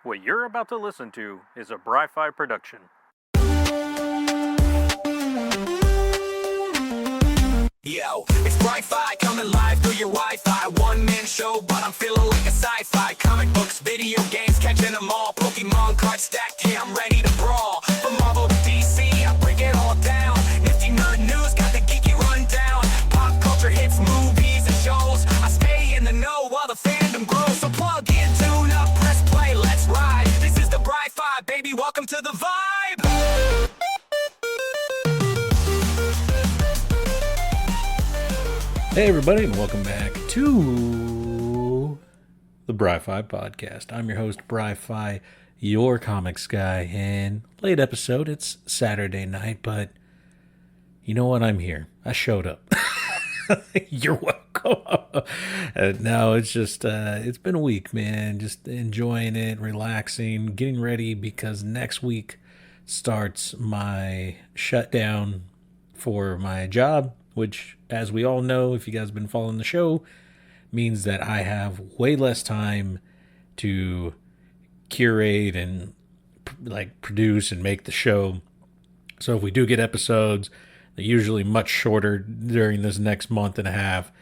What you're about to listen to is a Bry-Fy production. Yo, it's Bry-Fy coming live through your Wi-Fi. One-man show, but I'm feeling like a sci-fi. Comic books, video games, catching them all. Pokemon cards stacked, yeah, I'm ready to brawl. From Marvel to DC, I break it all down. Nifty nerd news, got the geeky rundown. Pop culture hits, movies and shows. I stay in the know while the fandom grows. So plug in, tune up, press play, let's ride. This is the Bry-Fy, baby, welcome to the vibe. Hey everybody, and welcome back to the Bry-Fy podcast. I'm your host, Bry-Fy, your comics guy, and late episode, it's Saturday night, but you know what, I'm here. I showed up. You're welcome. No, it's just, it's been a week, man, just enjoying it, relaxing, getting ready, because next week starts my shutdown for my job, which, as we all know, if you guys have been following the show, means that I have way less time to curate and produce and make the show. So if we do get episodes, they're usually much shorter during this next month and a half,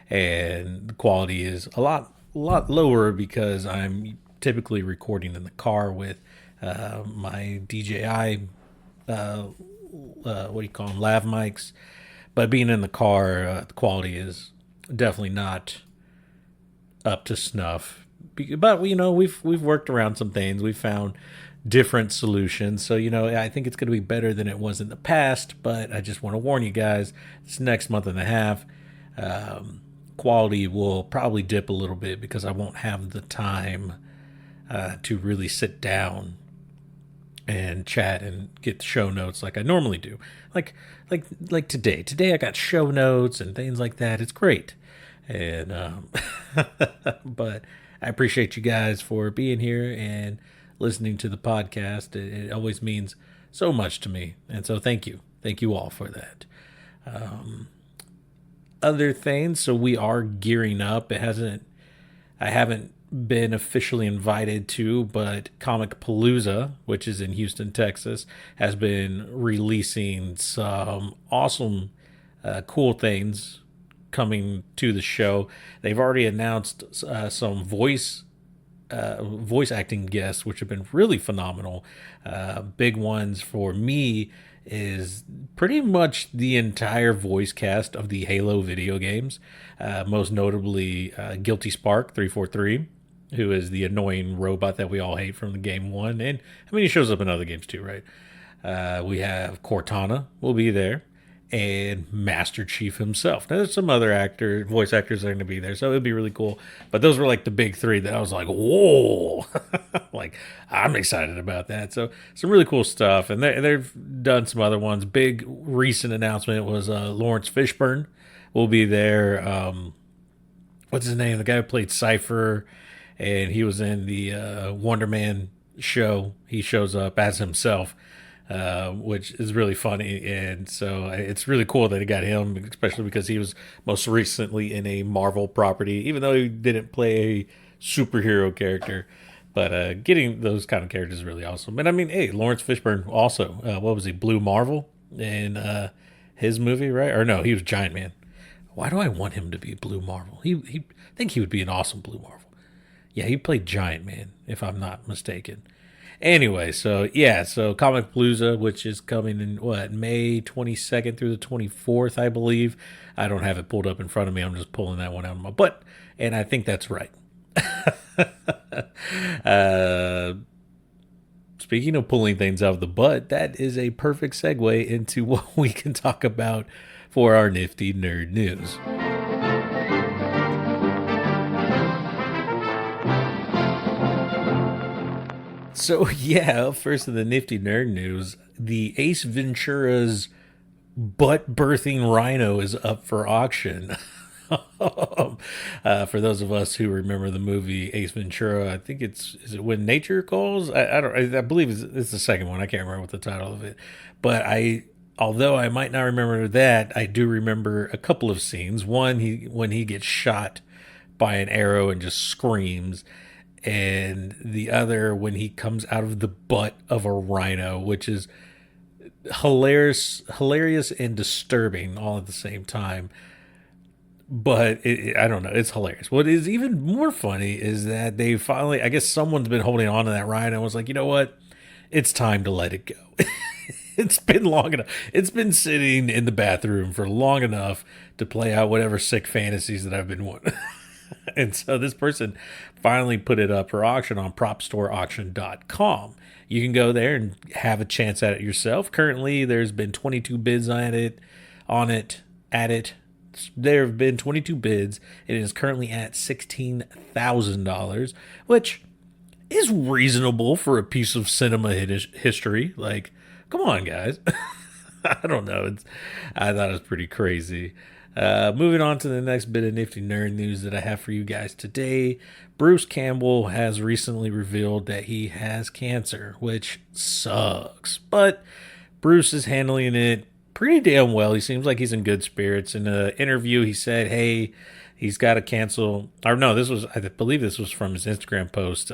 and the quality is a lot lower because I'm typically recording in the car with my DJI, what do you call them, lav mics. But being in the car, the quality is definitely not up to snuff. But you know, we've worked around some things. We've found different solutions. So you know, I think it's going to be better than it was in the past. But I just want to warn you guys: this next month and a half, quality will probably dip a little bit because I won't have the time to really sit down and chat and get the show notes like I normally do. Like today. Today I got show notes and things like that. It's great. And but I appreciate you guys for being here and listening to the podcast. It always means so much to me. And so thank you. Thank you all for that. Other things, so we are gearing up. I haven't been officially invited to, but Comic Palooza, which is in Houston, Texas, has been releasing some awesome, cool things coming to the show. They've already announced some voice acting guests, which have been really phenomenal. Big ones for me is pretty much the entire voice cast of the Halo video games, most notably Guilty Spark 343. Who is the annoying robot that we all hate from the game one. And I mean, he shows up in other games too, right? We have Cortana will be there, and Master Chief himself. Now, there's some other voice actors that are going to be there, so it'd be really cool. But those were like the big three that I was like, whoa, like I'm excited about that. So some really cool stuff. And they've done some other ones. Big recent announcement was Lawrence Fishburne will be there. What's his name? The guy who played Cypher. And he was in the Wonder Man show. He shows up as himself, which is really funny. And so it's really cool that he got him, especially because he was most recently in a Marvel property, even though he didn't play a superhero character. But getting those kind of characters is really awesome. And I mean, hey, Lawrence Fishburne also, what was he, Blue Marvel in his movie, right? Or no, he was Giant Man. Why do I want him to be Blue Marvel? I think he would be an awesome Blue Marvel. Yeah, he played Giant Man, if I'm not mistaken. Anyway, so Comic Palooza, which is coming in, May 22nd through the 24th, I believe. I don't have it pulled up in front of me. I'm just pulling that one out of my butt, and I think that's right. Speaking of pulling things out of the butt, that is a perfect segue into what we can talk about for our nifty nerd news. So, yeah, first of the nifty nerd news, the Ace Ventura's butt-birthing rhino is up for auction. For those of us who remember the movie Ace Ventura, I think is it When Nature Calls? I believe it's the second one. I can't remember what the title of it. But although I might not remember that, I do remember a couple of scenes. One, when he gets shot by an arrow and just screams. and the other when he comes out of the butt of a rhino, which is hilarious and disturbing all at the same time. But I don't know, it's hilarious. What is even more funny is that they finally, I guess someone's been holding on to that rhino and was like, you know what, it's time to let it go. It's been long enough. It's been sitting in the bathroom for long enough to play out whatever sick fantasies that I've been wanting. And so this person finally put it up for auction on propstoreauction.com. You can go there and have a chance at it yourself. Currently, there's been 22 bids at it. There have been 22 bids. It is currently at $16,000, which is reasonable for a piece of cinema history. Like, come on, guys. I don't know. I thought it was pretty crazy. Moving on to the next bit of nifty nerd news that I have for you guys today. Bruce Campbell has recently revealed that he has cancer, which sucks. But Bruce is handling it pretty damn well. He seems like he's in good spirits. In an interview, he said, hey, he's got to cancel. Or no, I believe this was from his Instagram post,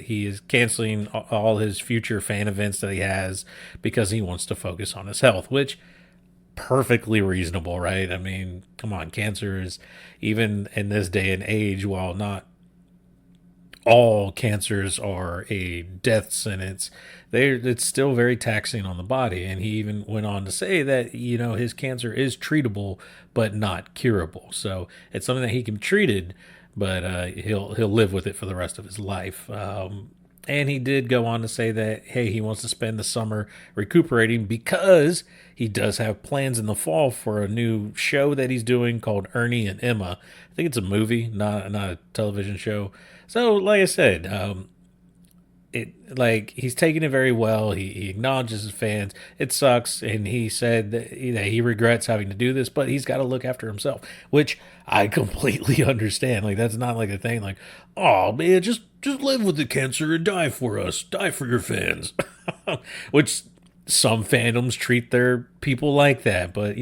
he is canceling all his future fan events that he has because he wants to focus on his health, which perfectly reasonable, right? I mean, come on, cancer is, even in this day and age, while not all cancers are a death sentence, it's still very taxing on the body. And he even went on to say that, his cancer is treatable but not curable. So it's something that he can be treated, but he'll live with it for the rest of his life. And he did go on to say that, hey, he wants to spend the summer recuperating because he does have plans in the fall for a new show that he's doing called Ernie and Emma. I think it's a movie, not a television show. So, like I said, he's taking it very well. He acknowledges his fans. It sucks, and he said that he regrets having to do this, but he's got to look after himself, which I completely understand. Like, that's not like a thing like, oh man, just live with the cancer and die for us, die for your fans, which some fandoms treat their people like that. But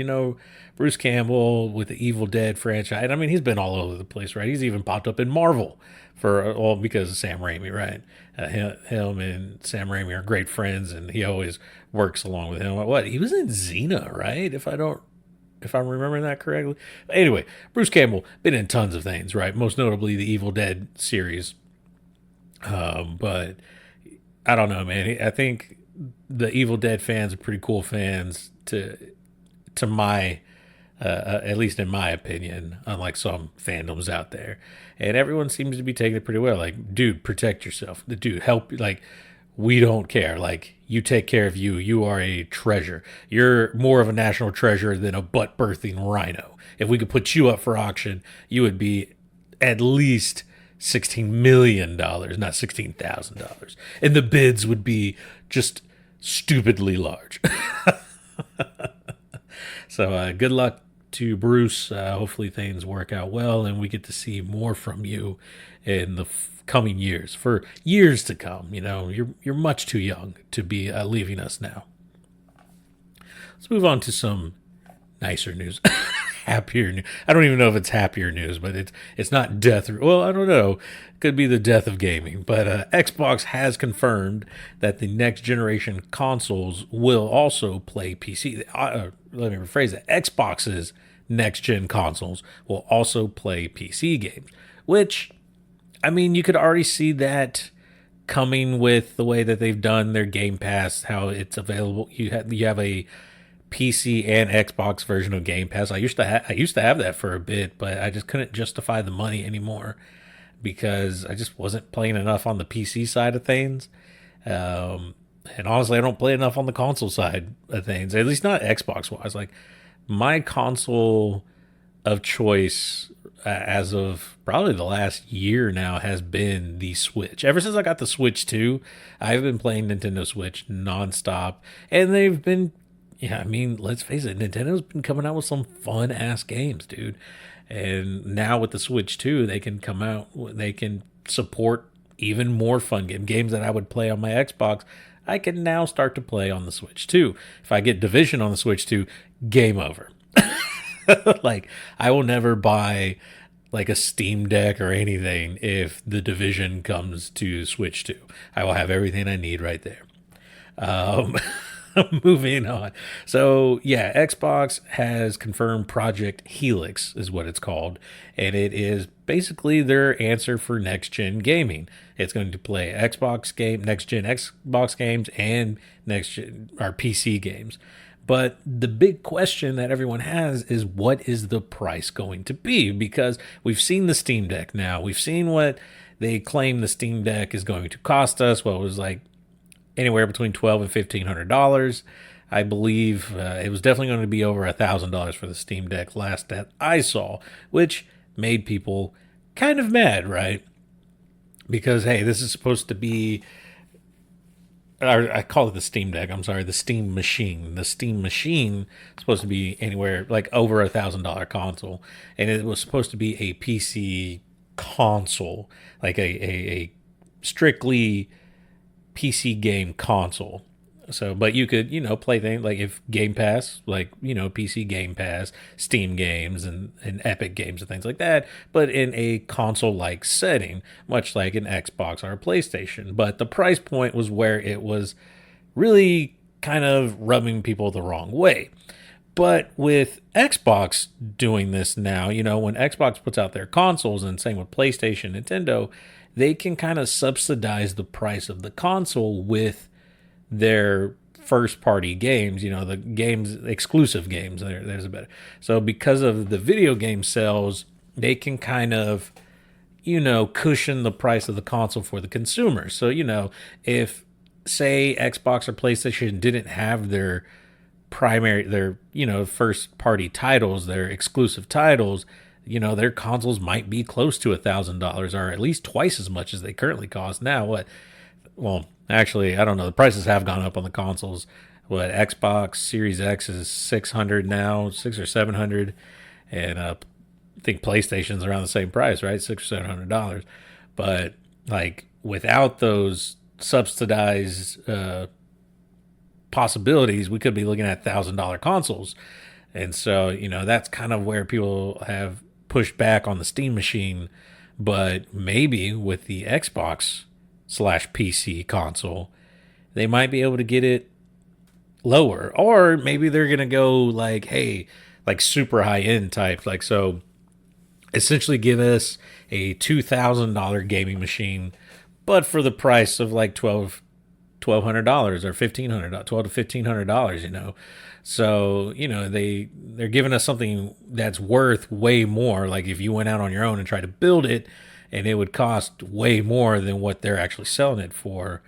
Bruce Campbell with the Evil Dead franchise, I mean, he's been all over the place, right? He's even popped up in Marvel because of Sam Raimi, right? Him and Sam Raimi are great friends, and he always works along with him. He was in Xena, right? If I'm remembering that correctly. Anyway, Bruce Campbell been in tons of things, right? Most notably the Evil Dead series. But I don't know, man. I think the Evil Dead fans are pretty cool fans to my, at least in my opinion, unlike some fandoms out there. And everyone seems to be taking it pretty well. Like, dude, protect yourself. Dude, help. Like, we don't care. Like, you take care of you. You are a treasure. You're more of a national treasure than a butt-birthing rhino. If we could put you up for auction, you would be at least $16 million, not $16,000. And the bids would be just stupidly large. So good luck to Bruce. Hopefully things work out well and we get to see more from you in the coming years, for years to come. You're much too young to be leaving us now. Let's move on to some nicer news. Happier news. I don't even know if it's happier news, but it's not death. Well, I don't know. It could be the death of gaming. But Xbox has confirmed that the next generation consoles will also play PC. Let me rephrase that. Xbox's next gen consoles will also play PC games, which, I mean, you could already see that coming with the way that they've done their Game Pass, how it's available. You have a PC and Xbox version of Game Pass. I used to have that for a bit, but I just couldn't justify the money anymore because I just wasn't playing enough on the PC side of things. And honestly, I don't play enough on the console side of things, at least not Xbox wise. Like, my console of choice as of probably the last year now has been the Switch. Ever since I got the Switch 2, I've been playing Nintendo Switch nonstop, and they've been, I mean, let's face it, Nintendo's been coming out with some fun ass games, dude. And now with the Switch 2, they can support even more fun games that I would play on my Xbox. I can now start to play on the Switch 2. If I get Division on the Switch 2, game over. Like, I will never buy like a Steam Deck or anything if the Division comes to Switch 2. I will have everything I need right there. Um, moving on. So, yeah, Xbox has confirmed Project Helix is what it's called, and it is basically their answer for next gen gaming. It's going to play next gen Xbox games and next gen or PC games. But the big question that everyone has is what is the price going to be? Because we've seen the Steam Deck now. We've seen what they claim the Steam Deck is going to cost us. Well, it was like anywhere between $1,200 and $1,500. I believe it was definitely going to be over $1,000 for the Steam Deck last that I saw, which made people kind of mad, right? Because, hey, this is supposed to be, I call it the Steam Deck. I'm sorry, the Steam Machine. The Steam Machine is supposed to be anywhere like over $1,000 console, and it was supposed to be a PC console, like a strictly PC game console. So, but you could, play things like if Game Pass, like, PC Game Pass, Steam games and Epic games and things like that, but in a console like setting, much like an Xbox or a PlayStation. But the price point was where it was really kind of rubbing people the wrong way. But with Xbox doing this now, when Xbox puts out their consoles, and same with PlayStation, Nintendo, they can kind of subsidize the price of the console with their first party games, the games, exclusive games. There's a better. So because of the video game sales, they can kind of, cushion the price of the console for the consumer. So, if say Xbox or PlayStation didn't have their first party titles, their exclusive titles, their consoles might be close to $1,000 or at least twice as much as they currently cost now. Well, actually, I don't know. The prices have gone up on the consoles. Xbox Series X is $600 now, $600 or $700, and I think PlayStation's around the same price, right? $600 or $700. But like without those subsidized possibilities, we could be looking at $1,000 consoles. And so, that's kind of where people have pushed back on the Steam Machine. But maybe with the Xbox /PC console, they might be able to get it lower. Or maybe they're going to go like, hey, like super high end type. Like, so essentially give us a $2,000 gaming machine, but for the price of like $1,200 or $1,500, $1,200 to $1,500, So, they're giving us something that's worth way more. Like if you went out on your own and tried to build it, and it would cost way more than what they're actually selling it for,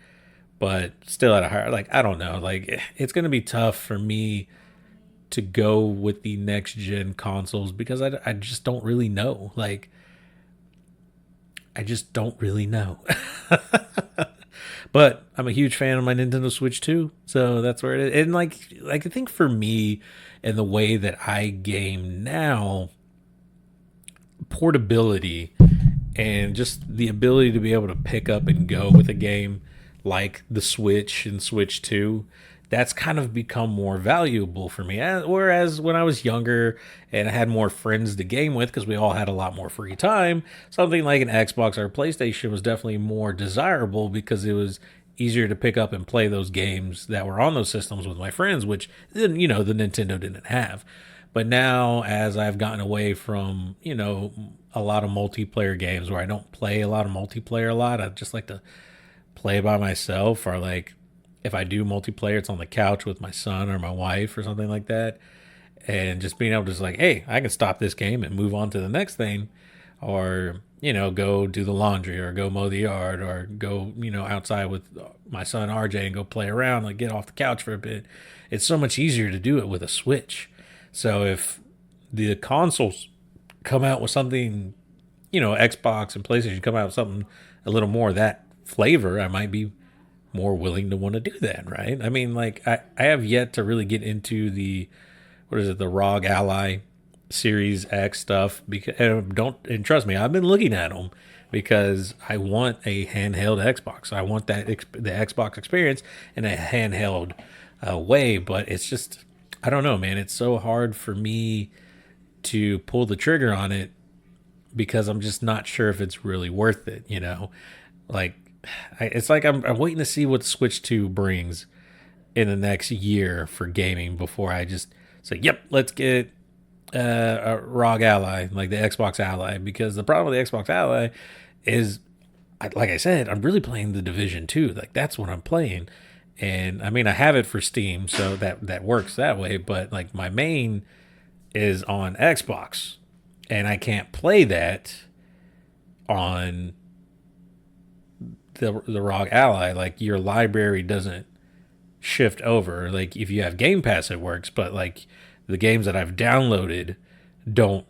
but still at a higher, like, I don't know, like it's going to be tough for me to go with the next gen consoles because I just don't really know. Like, I just don't really know. But I'm a huge fan of my Nintendo Switch too, so that's where it is. And like I think for me and the way that I game now, portability and just the ability to be able to pick up and go with a game like the Switch and Switch 2, that's kind of become more valuable for me. Whereas when I was younger and I had more friends to game with because we all had a lot more free time, something like an Xbox or a PlayStation was definitely more desirable because it was easier to pick up and play those games that were on those systems with my friends, which, the Nintendo didn't have. But now, as I've gotten away from, a lot of multiplayer games where I don't play a lot of multiplayer a lot, I just like to play by myself, or like if I do multiplayer, it's on the couch with my son or my wife or something like that. And just being able to just like, hey, I can stop this game and move on to the next thing, or, go do the laundry or go mow the yard or go, outside with my son RJ and go play around, like get off the couch for a bit. It's so much easier to do it with a Switch. So if the consoles come out with something, Xbox and PlayStation come out with something a little more of that flavor, I might be more willing to want to do that, right? I mean, like I have yet to really get into the ROG Ally Series X stuff, because and trust me, I've been looking at them because I want a handheld Xbox. I want the Xbox experience in a handheld way, but it's just, I don't know, man. It's so hard for me to pull the trigger on it because I'm just not sure if it's really worth it, you know? Like, it's like I'm waiting to see what Switch 2 brings in the next year for gaming before I just say, yep, let's get a ROG Ally, like the Xbox Ally, because the problem with the Xbox Ally is, like I said, I'm really playing the Division 2. Like, that's what I'm playing. And I mean, I have it for Steam, so that works that way. But like, my main is on Xbox, and I can't play that on the ROG Ally. Like, your library doesn't shift over. Like, if you have Game Pass, it works, but like the games that I've downloaded don't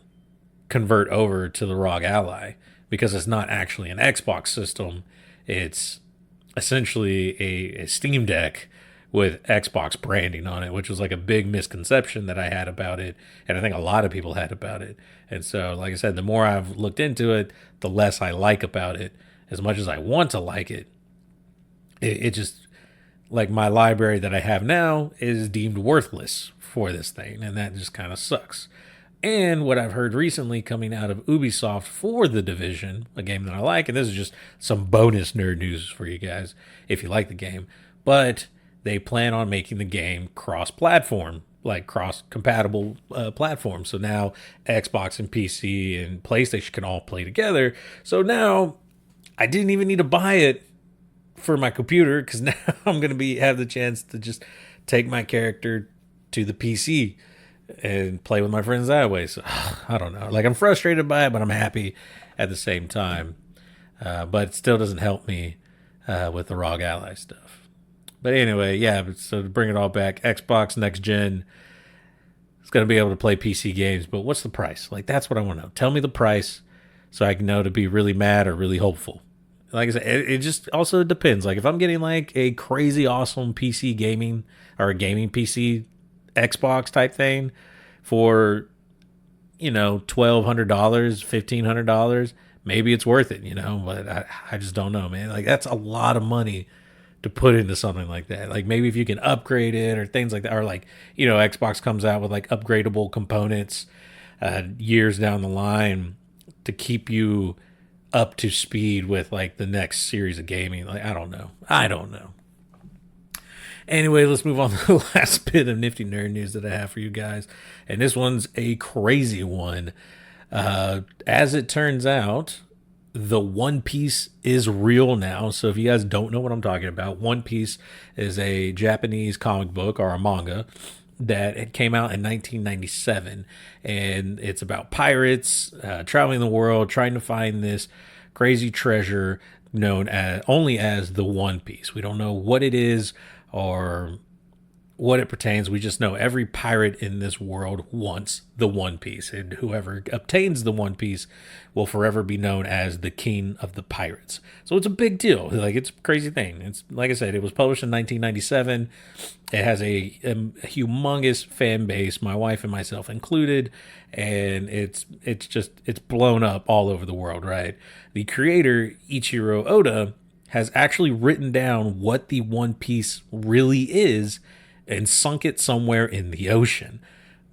convert over to the ROG Ally because it's not actually an Xbox system. It's essentially a Steam Deck with Xbox branding on it, which was like a big misconception that I had about it, and I think a lot of people had about it. And so, like I said, the more I've looked into it, the less I like about it. As much as I want to like it, it just, like, my library that I have now is deemed worthless for this thing, and that just kind of sucks. And what I've heard recently coming out of Ubisoft for The Division, a game that I like, and this is just some bonus nerd news for you guys if you like the game, but they plan on making the game cross-platform, like cross-compatible platforms. So now Xbox and PC and PlayStation can all play together. So now I didn't even need to buy it for my computer, because now I'm going to have the chance to just take my character to the PC and play with my friends that way. So I don't know. Like, I'm frustrated by it, but I'm happy at the same time. But it still doesn't help me with the ROG Ally stuff. But anyway, yeah, so to bring it all back, Xbox Next Gen is going to be able to play PC games, but what's the price? Like, that's what I want to know. Tell me the price so I can know to be really mad or really hopeful. Like I said, it just also depends. Like, if I'm getting like a crazy awesome PC gaming or a gaming PC Xbox type thing for, $1,200, $1,500, maybe it's worth it, but I just don't know, man. Like, that's a lot of money to put into something like that. Like, maybe if you can upgrade it or things like that, or like, Xbox comes out with like upgradable components years down the line to keep you up to speed with like the next series of gaming. Like, I don't know. Anyway, let's move on to the last bit of nifty nerd news that I have for you guys. And this one's a crazy one. As it turns out, the One Piece is real now. So if you guys don't know what I'm talking about, One Piece is a Japanese comic book or a manga that it came out in 1997, and it's about pirates traveling the world trying to find this crazy treasure known only as the One Piece. We don't know what it is or what it pertains. We just know every pirate in this world wants the One Piece, and whoever obtains the One Piece will forever be known as the king of the pirates. So it's a big deal. Like, it's a crazy thing. It's, like I said, it was published in 1997. It has a humongous fan base, my wife and myself included, and it's blown up all over the world, right? The creator, Ichiro Oda, has actually written down what the One Piece really is and sunk it somewhere in the ocean.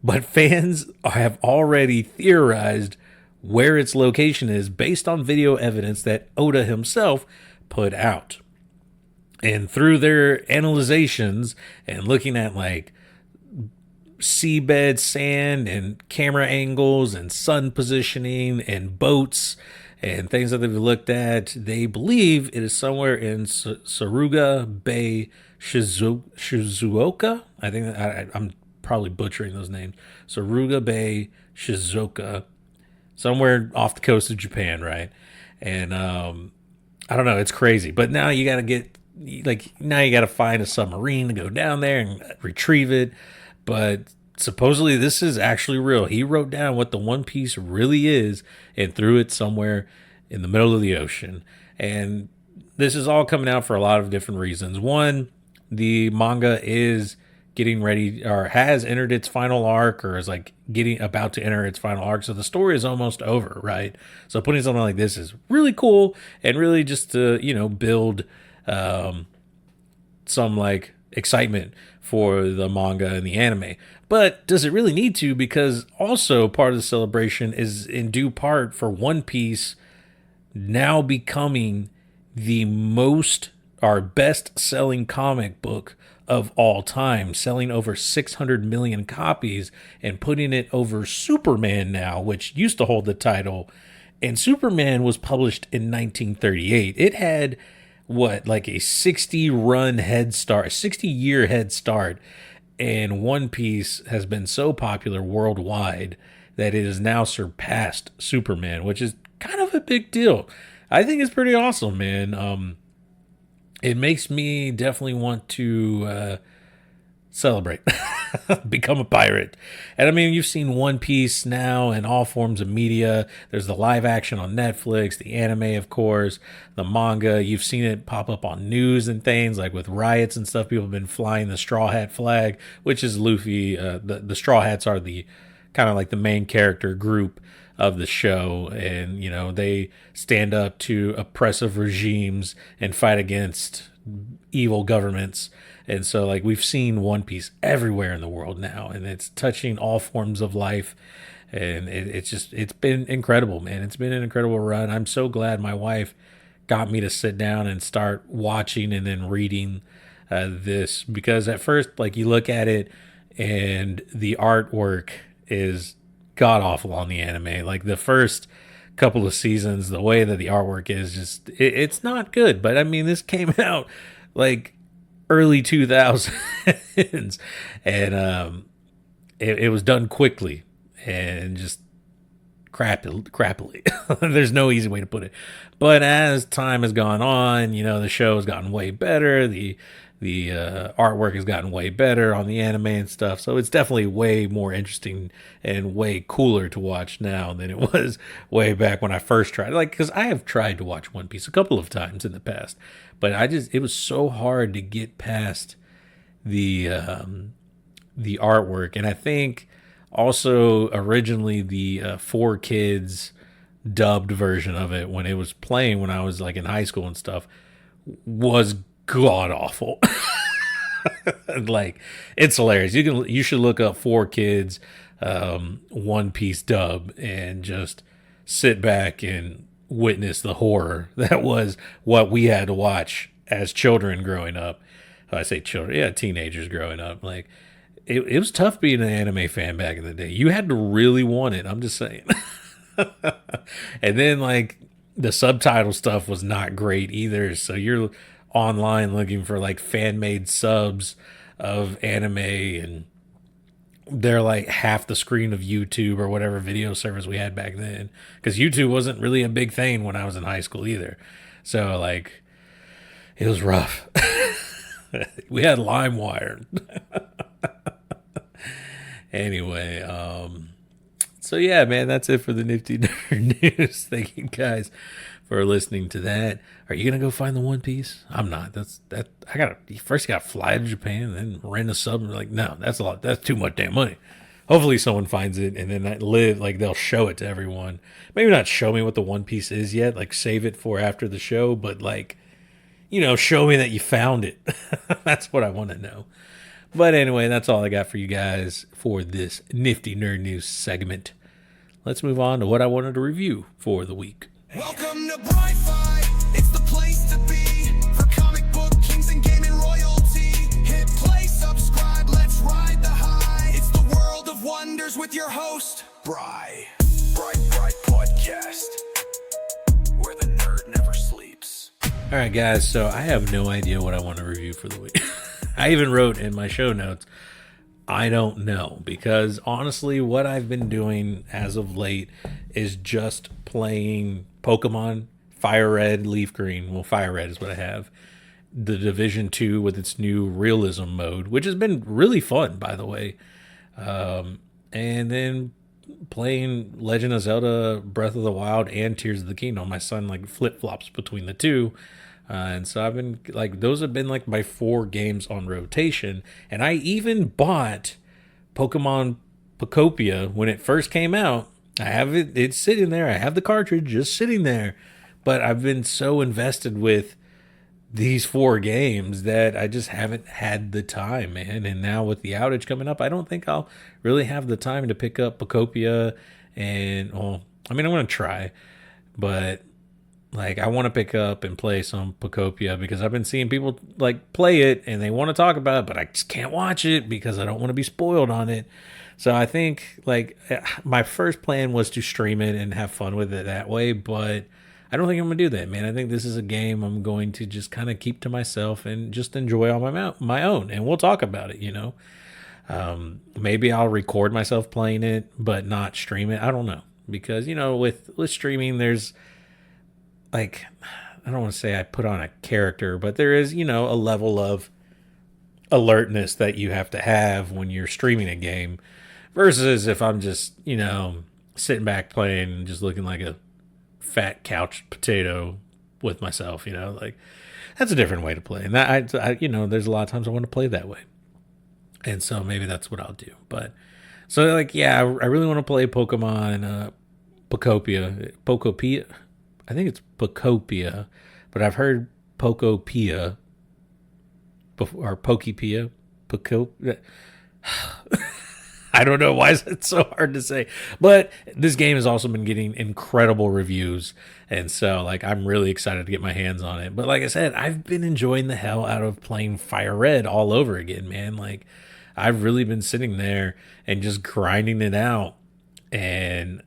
But fans have already theorized where its location is based on video evidence that Oda himself put out. And through their analyzations and looking at like seabed sand and camera angles and sun positioning and boats and things that they've looked at, they believe it is somewhere in Saruga Bay, Shizuoka. I think I'm probably butchering those names. Saruga Bay, Shizuoka, somewhere off the coast of Japan, right? And I don't know, it's crazy. But now you got to find a submarine to go down there and retrieve it. But supposedly this is actually real. He wrote down what the One Piece really is and threw it somewhere in the middle of the ocean. And this is all coming out for a lot of different reasons. One, the manga is getting ready, or has entered its final arc, or is like about to enter its final arc. So the story is almost over, right? So putting something like this is really cool, and really just to, build some like excitement for the manga and the anime. But does it really need to? Because also part of the celebration is in due part for One Piece now becoming the most our best selling comic book of all time, selling over 600 million copies and putting it over Superman now, which used to hold the title. And Superman was published in 1938. It had what, like a 60-year head start. And One Piece has been so popular worldwide that it has now surpassed Superman, which is kind of a big deal. I think it's pretty awesome, man. It makes me definitely want to celebrate, become a pirate. And I mean, you've seen One Piece now in all forms of media. There's the live action on Netflix, the anime, of course, the manga. You've seen it pop up on news and things like with riots and stuff. People have been flying the Straw Hat flag, which is Luffy. The Straw Hats are the kind of like the main character group of the show, and you know, they stand up to oppressive regimes and fight against evil governments. And so like we've seen One Piece everywhere in the world now, and it's touching all forms of life, and it's been incredible, man. It's been an incredible run. I'm so glad my wife got me to sit down and start watching and then reading this, because at first, like, you look at it and the artwork is god awful on the anime. Like the first couple of seasons, the way that the artwork is just it's not good. But I mean, this came out like early 2000s, and it was done quickly and just crappily. There's no easy way to put it. But as time has gone on, you know, the show has gotten way better. The artwork has gotten way better on the anime and stuff. So it's definitely way more interesting and way cooler to watch now than it was way back when I first tried. Like, because I have tried to watch One Piece a couple of times in the past, but it was so hard to get past the artwork. And I think also originally the 4Kids dubbed version of it, when it was playing when I was like in high school and stuff, was god awful. Like, it's hilarious. You should look up 4Kids One Piece dub and just sit back and witness the horror that was what we had to watch as children growing up. I say children, yeah, teenagers growing up. Like, it was tough being an anime fan back in the day. You had to really want it. I'm just saying. And then like the subtitle stuff was not great either. So you're online looking for like fan made subs of anime, and they're like half the screen of YouTube or whatever video service we had back then, because YouTube wasn't really a big thing when I was in high school either. So like, it was rough. We had LimeWire. Anyway, so yeah, man, that's it for the Nifty Nerd News. Thank you guys for listening to that. Are you gonna go find the One Piece? I'm not. I gotta fly to Japan and then rent a sub. And like, no, that's a lot. That's too much damn money. Hopefully someone finds it and then they'll show it to everyone. Maybe not show me what the One Piece is yet, like save it for after the show, but like, you know, show me that you found it. That's what I want to know. But anyway, that's all I got for you guys for this Nifty Nerd News segment. Let's move on to what I wanted to review for the week. Welcome to Bry-Fy. It's the place to be for comic book kings and gaming royalty. Hit play, subscribe, let's ride the high. It's the world of wonders with your host, Bry Podcast, where the nerd never sleeps. All right, guys, so I have no idea what I want to review for the week. I even wrote in my show notes, I don't know, because honestly, what I've been doing as of late is just playing Pokemon Fire Red, Leaf Green. Well, Fire Red is what I have. The Division 2 with its new realism mode, which has been really fun, by the way. And then playing Legend of Zelda Breath of the Wild and Tears of the Kingdom. My son like flip-flops between the two. And so I've been like, those have been like my 4 games on rotation. And I even bought Pokemon Pocopia when it first came out. I have it, it's sitting there. I have the cartridge just sitting there. But I've been so invested with these 4 games that I just haven't had the time, man. And now with the outage coming up, I don't think I'll really have the time to pick up Pocopia. And, well, I mean, I'm going to try, but like I want to pick up and play some Pocopia because I've been seeing people like play it and they want to talk about it, but I just can't watch it because I don't want to be spoiled on it. So I think like my first plan was to stream it and have fun with it that way, but I don't think I'm gonna do that, man. I think this is a game I'm going to just kind of keep to myself and just enjoy on my own, and we'll talk about it. Maybe I'll record myself playing it, but not stream it. I don't know because with streaming, there's like I don't want to say I put on a character, but there is a level of alertness that you have to have when you're streaming a game versus if I'm just sitting back playing and just looking like a fat couch potato with myself, like that's a different way to play. And that there's a lot of times I want to play that way. And so maybe that's what I'll do. But so like, yeah, I really want to play Pokemon, Pocopia. I think it's Pocopia, but I've heard Pocopia before, or Pokepia, I don't know why it's so hard to say, but this game has also been getting incredible reviews, and so like I'm really excited to get my hands on it. But like I said, I've been enjoying the hell out of playing Fire Red all over again, man. Like I've really been sitting there and just grinding it out and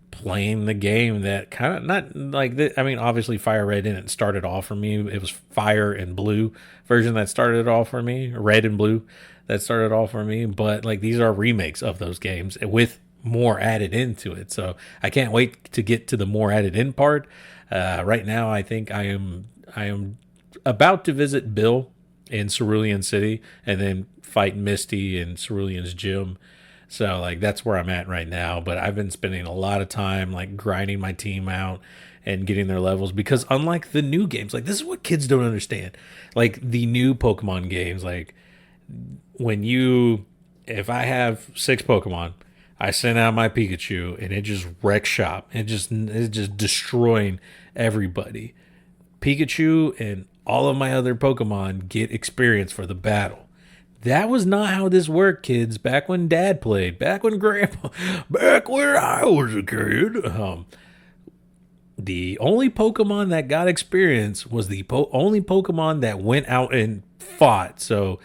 playing the game that kind of not like I mean, obviously Fire Red didn't start it all for me. It was Fire and Blue version that started it all for me, Red and Blue that started all for me. But like these are remakes of those games with more added into it. So I can't wait to get to the more added in part. Right now, I think I am about to visit Bill in Cerulean City and then fight Misty in Cerulean's gym. So like that's where I'm at right now. But I've been spending a lot of time like grinding my team out and getting their levels because unlike the new games, like this is what kids don't understand. Like the new Pokemon games, like if I have 6 Pokemon, I send out my Pikachu and it just wrecks shop. It's just destroying everybody. Pikachu and all of my other Pokemon get experience for the battle. That was not how this worked, kids. Back when Dad played, back when Grandpa, back when I was a kid, the only Pokemon that got experience was the only Pokemon that went out and fought. So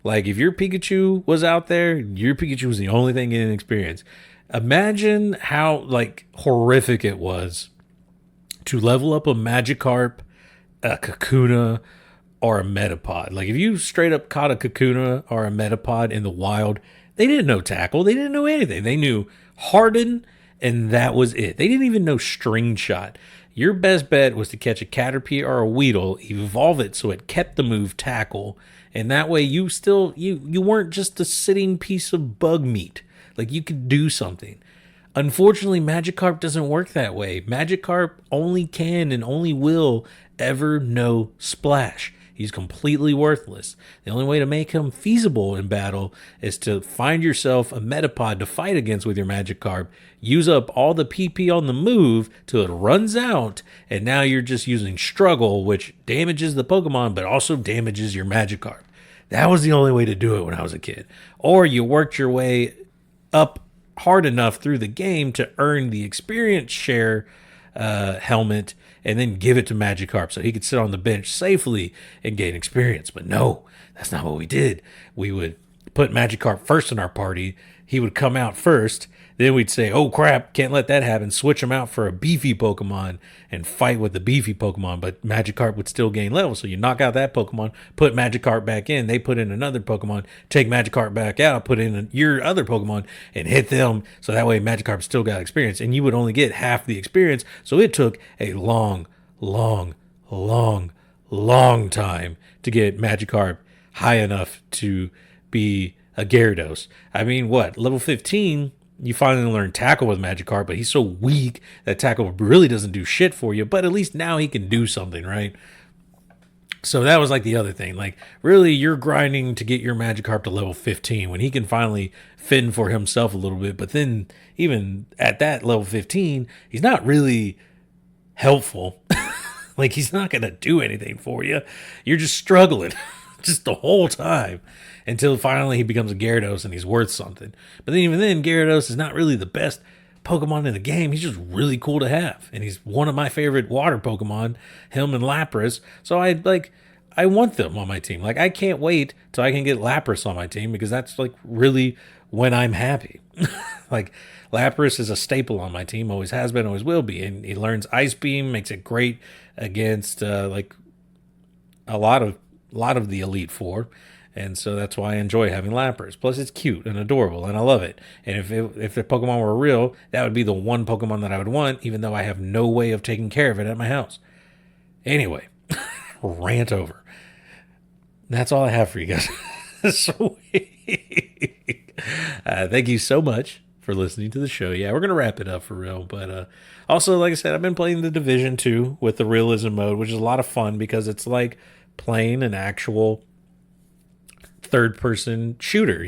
like if your Pikachu was out there, your Pikachu was the only thing getting experience. Imagine how like horrific it was to level up a Magikarp, a Kakuna, or a Metapod. Like if you straight up caught a Kakuna or a Metapod in the wild, they didn't know Tackle. They didn't know anything. They knew Harden, and that was it. They didn't even know String Shot. Your best bet was to catch a Caterpie or a Weedle, evolve it so it kept the move Tackle, and that way you weren't just a sitting piece of bug meat. Like you could do something. Unfortunately, Magikarp doesn't work that way. Magikarp only can and only will ever know Splash. He's completely worthless. The only way to make him feasible in battle is to find yourself a Metapod to fight against with your Magikarp, use up all the PP on the move till it runs out, and now you're just using Struggle, which damages the Pokemon but also damages your Magikarp. That was the only way to do it when I was a kid. Or you worked your way up hard enough through the game to earn the experience share helmet and then give it to Magikarp so he could sit on the bench safely and gain experience. But no, that's not what we did. We would put Magikarp first in our party. He would come out first. Then we'd say, oh crap, can't let that happen. Switch him out for a beefy Pokemon and fight with the beefy Pokemon. But Magikarp would still gain levels. So you knock out that Pokemon, put Magikarp back in. They put in another Pokemon, take Magikarp back out, put in your other Pokemon and hit them. So that way Magikarp still got experience. And you would only get half the experience. So it took a long time to get Magikarp high enough to be a Gyarados. I mean, what? Level 15... you finally learn Tackle with Magikarp, but he's so weak that Tackle really doesn't do shit for you. But at least now he can do something, right? So that was like the other thing. Like, really, you're grinding to get your Magikarp to level 15 when he can finally fend for himself a little bit. But then, even at that level 15, he's not really helpful. Like, he's not going to do anything for you. You're just struggling just the whole time until finally he becomes a Gyarados and he's worth something. But then even then, Gyarados is not really the best Pokemon in the game. He's just really cool to have. And he's one of my favorite water Pokemon, him and Lapras. So I want them on my team. Like, I can't wait till I can get Lapras on my team, because that's like really when I'm happy. Like, Lapras is a staple on my team, always has been, always will be. And he learns Ice Beam, makes it great against like a lot of the Elite Four. And so that's why I enjoy having Lapras. Plus, it's cute and adorable, and I love it. And if the Pokemon were real, that would be the one Pokemon that I would want, even though I have no way of taking care of it at my house. Anyway, rant over. That's all I have for you guys. Sweet. Thank you so much for listening to the show. Yeah, we're going to wrap it up for real. But also, like I said, I've been playing the Division 2 with the realism mode, which is a lot of fun because it's like playing an actual third-person shooter,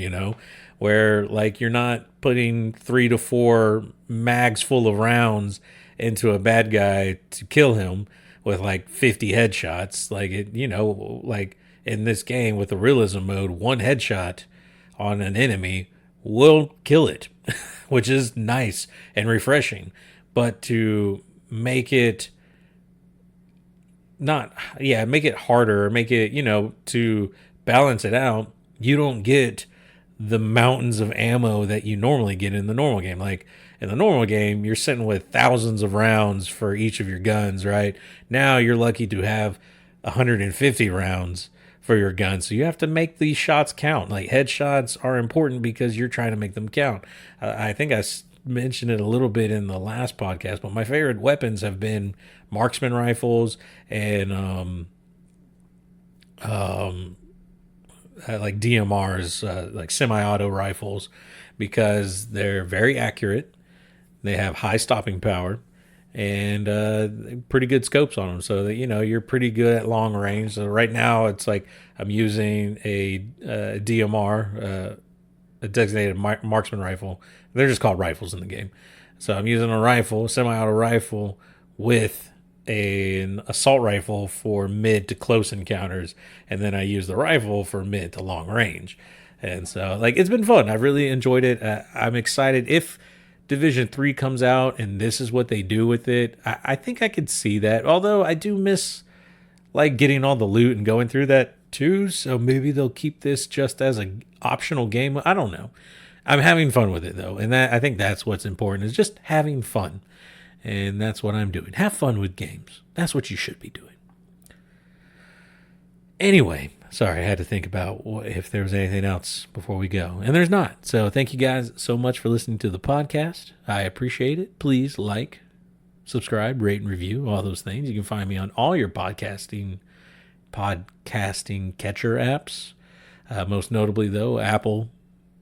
where like you're not putting 3 to 4 mags full of rounds into a bad guy to kill him with like 50 headshots. Like like in this game with the realism mode, one headshot on an enemy will kill it, which is nice and refreshing. But to make it make it harder, make it, to balance it out, you don't get the mountains of ammo that you normally get in the normal game. Like in the normal game, you're sitting with thousands of rounds for each of your guns, right? Now you're lucky to have 150 rounds for your gun. So you have to make these shots count. Like, headshots are important because you're trying to make them count. I think I mentioned it a little bit in the last podcast, but my favorite weapons have been marksman rifles and like DMRs, like semi-auto rifles, because they're very accurate. They have high stopping power and pretty good scopes on them, so that you're pretty good at long range. So right now it's like I'm using a DMR, a designated marksman rifle. They're just called rifles in the game. So I'm using a rifle, semi-auto rifle, with an assault rifle for mid to close encounters, and then I use the rifle for mid to long range. And so, like, it's been fun. I've really enjoyed it. I'm excited. If Division 3 comes out and this is what they do with it, I think I could see that. Although I do miss like getting all the loot and going through that too. So maybe they'll keep this just as an optional game. I don't know. I'm having fun with it though, and I think that's what's important, is just having fun. And that's what I'm doing. Have fun with games. That's what you should be doing. Anyway, sorry, I had to think about if there was anything else before we go. And there's not. So thank you guys so much for listening to the podcast. I appreciate it. Please like, subscribe, rate, and review, all those things. You can find me on all your podcasting catcher apps. Most notably, though, Apple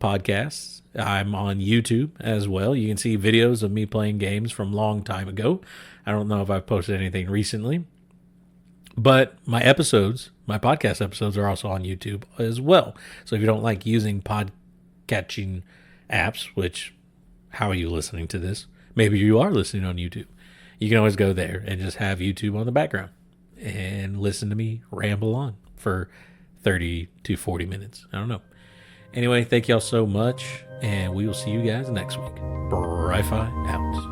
Podcasts. I'm on YouTube as well. You can see videos of me playing games from a long time ago. I don't know if I've posted anything recently, but my podcast episodes are also on YouTube as well. So if you don't like using podcatching apps, which, how are you listening to this? Maybe you are listening on YouTube. You can always go there and just have YouTube on the background and listen to me ramble on for 30 to 40 minutes. I don't know. Anyway, thank y'all so much, and we will see you guys next week. Bry-Fy out.